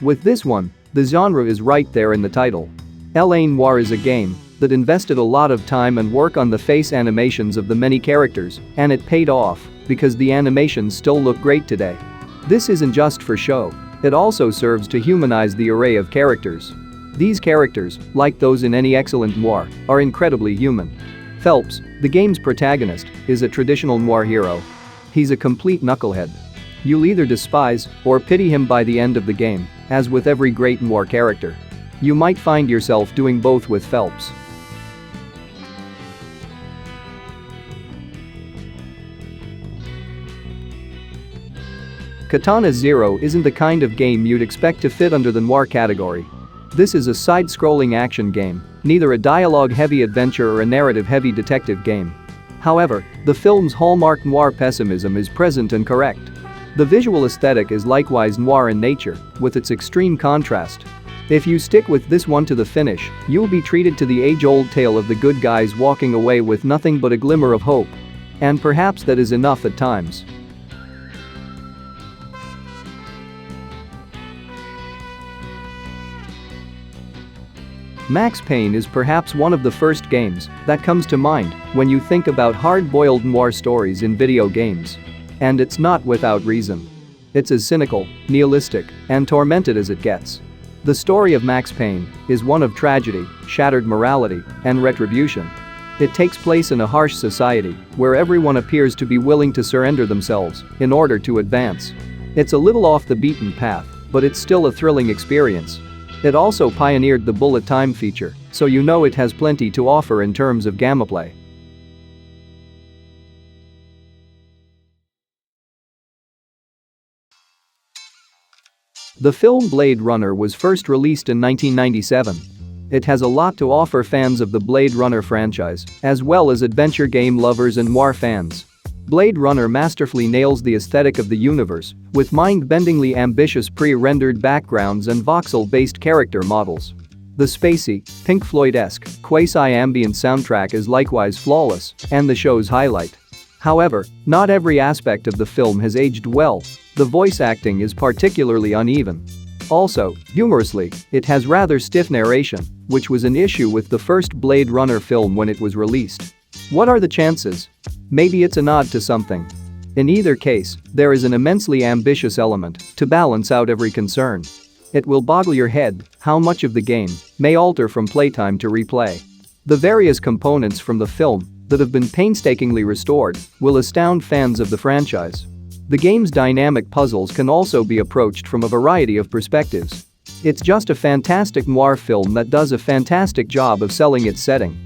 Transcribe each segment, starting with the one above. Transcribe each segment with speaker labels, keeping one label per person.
Speaker 1: With this one, the genre is right there in the title. Noire is a game that invested a lot of time and work on the face animations of the many characters, and it paid off because the animations still look great today. This isn't just for show, it also serves to humanize the array of characters. These characters, like those in any excellent noir, are incredibly human. Phelps, the game's protagonist, is a traditional noir hero. He's a complete knucklehead. You'll either despise or pity him by the end of the game, as with every great noir character. You might find yourself doing both with Phelps. Katana Zero isn't the kind of game you'd expect to fit under the noir category. This is a side-scrolling action game, neither a dialogue-heavy adventure or a narrative-heavy detective game. However, the film's hallmark noir pessimism is present and correct. The visual aesthetic is likewise noir in nature, with its extreme contrast. If you stick with this one to the finish, you'll be treated to the age-old tale of the good guys walking away with nothing but a glimmer of hope. And perhaps that is enough at times. Max Payne is perhaps one of the first games that comes to mind when you think about hard-boiled noir stories in video games. And it's not without reason. It's as cynical, nihilistic, and tormented as it gets. The story of Max Payne is one of tragedy, shattered morality, and retribution. It takes place in a harsh society where everyone appears to be willing to surrender themselves in order to advance. It's a little off the beaten path, but it's still a thrilling experience. It also pioneered the bullet time feature, so you know it has plenty to offer in terms of gameplay. The film Blade Runner was first released in 1997. It has a lot to offer fans of the Blade Runner franchise, as well as adventure game lovers and noir fans. Blade Runner masterfully nails the aesthetic of the universe, with mind-bendingly ambitious pre-rendered backgrounds and voxel-based character models. The spacey, Pink Floyd-esque, quasi-ambient soundtrack is likewise flawless, and the show's highlight. However, not every aspect of the film has aged well. The voice acting is particularly uneven. Also, humorously, it has rather stiff narration, which was an issue with the first Blade Runner film when it was released. What are the chances? Maybe it's a nod to something. In either case, there is an immensely ambitious element to balance out every concern. It will boggle your head how much of the game may alter from playtime to replay. The various components from the film that have been painstakingly restored will astound fans of the franchise. The game's dynamic puzzles can also be approached from a variety of perspectives. It's just a fantastic noir film that does a fantastic job of selling its setting.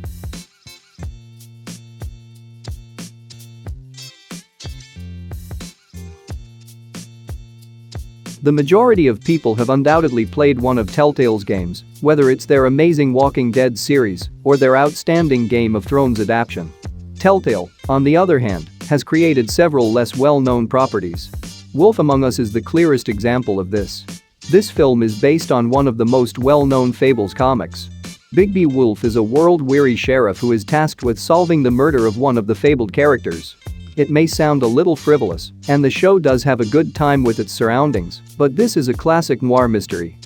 Speaker 1: The majority of people have undoubtedly played one of Telltale's games, whether it's their amazing Walking Dead series or their outstanding Game of Thrones adaptation. Telltale, on the other hand, has created several less well-known properties. Wolf Among Us is the clearest example of this. This film is based on one of the most well-known Fables comics. Bigby Wolf is a world-weary sheriff who is tasked with solving the murder of one of the fabled characters. It may sound a little frivolous, and the show does have a good time with its surroundings, but this is a classic noir mystery.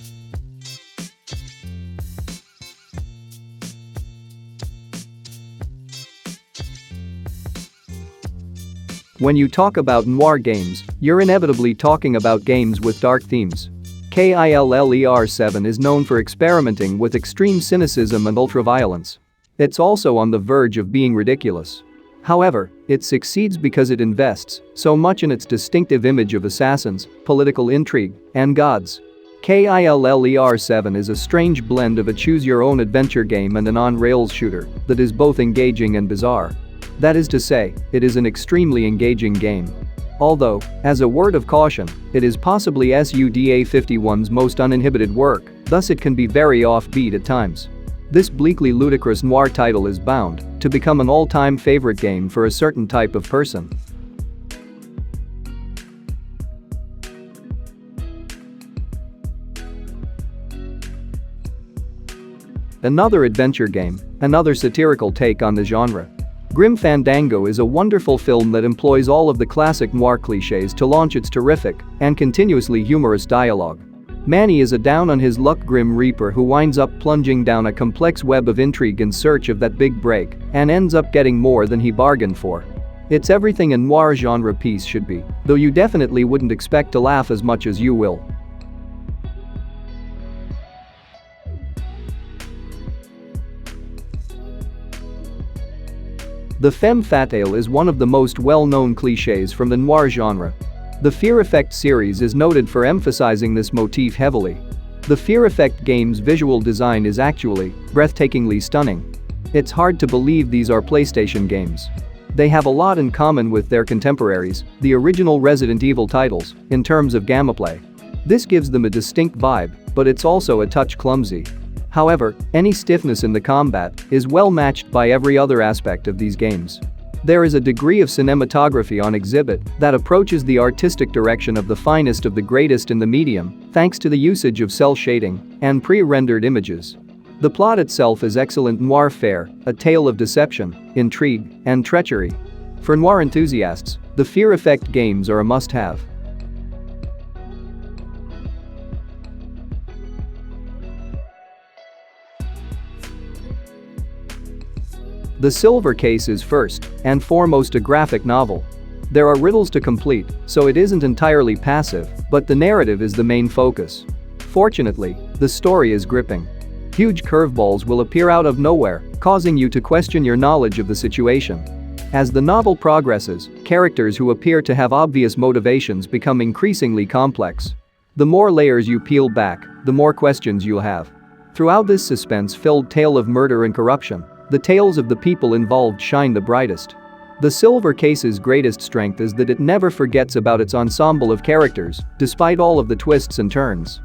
Speaker 1: When you talk about noir games, you're inevitably talking about games with dark themes. KILLER 7 is known for experimenting with extreme cynicism and ultraviolence. It's also on the verge of being ridiculous. However, it succeeds because it invests so much in its distinctive image of assassins, political intrigue, and gods. KILLER 7 is a strange blend of a choose-your-own adventure game and an on-rails shooter that is both engaging and bizarre. That is to say, it is an extremely engaging game. Although, as a word of caution, it is possibly SUDA 51's most uninhibited work, thus it can be very offbeat at times. This bleakly ludicrous noir title is bound to become an all-time favorite game for a certain type of person. Another adventure game, another satirical take on the genre. Grim Fandango is a wonderful film that employs all of the classic noir cliches to launch its terrific and continuously humorous dialogue. Manny is a down-on-his-luck Grim Reaper who winds up plunging down a complex web of intrigue in search of that big break and ends up getting more than he bargained for. It's everything a noir genre piece should be, though you definitely wouldn't expect to laugh as much as you will. The femme fatale is one of the most well-known cliches from the noir genre. The Fear Effect series is noted for emphasizing this motif heavily. The Fear Effect game's visual design is actually breathtakingly stunning. It's hard to believe these are PlayStation games. They have a lot in common with their contemporaries, the original Resident Evil titles, in terms of gameplay. This gives them a distinct vibe, but it's also a touch clumsy. However, any stiffness in the combat is well matched by every other aspect of these games. There is a degree of cinematography on exhibit that approaches the artistic direction of the finest of the greatest in the medium, thanks to the usage of cel shading and pre-rendered images. The plot itself is excellent noir fare, a tale of deception, intrigue, and treachery. For noir enthusiasts, the Fear Effect games are a must-have. The Silver Case is first and foremost a graphic novel. There are riddles to complete, so it isn't entirely passive, but the narrative is the main focus. Fortunately, the story is gripping. Huge curveballs will appear out of nowhere, causing you to question your knowledge of the situation. As the novel progresses, characters who appear to have obvious motivations become increasingly complex. The more layers you peel back, the more questions you'll have. Throughout this suspense-filled tale of murder and corruption, the tales of the people involved shine the brightest. The Silver Case's greatest strength is that it never forgets about its ensemble of characters, despite all of the twists and turns.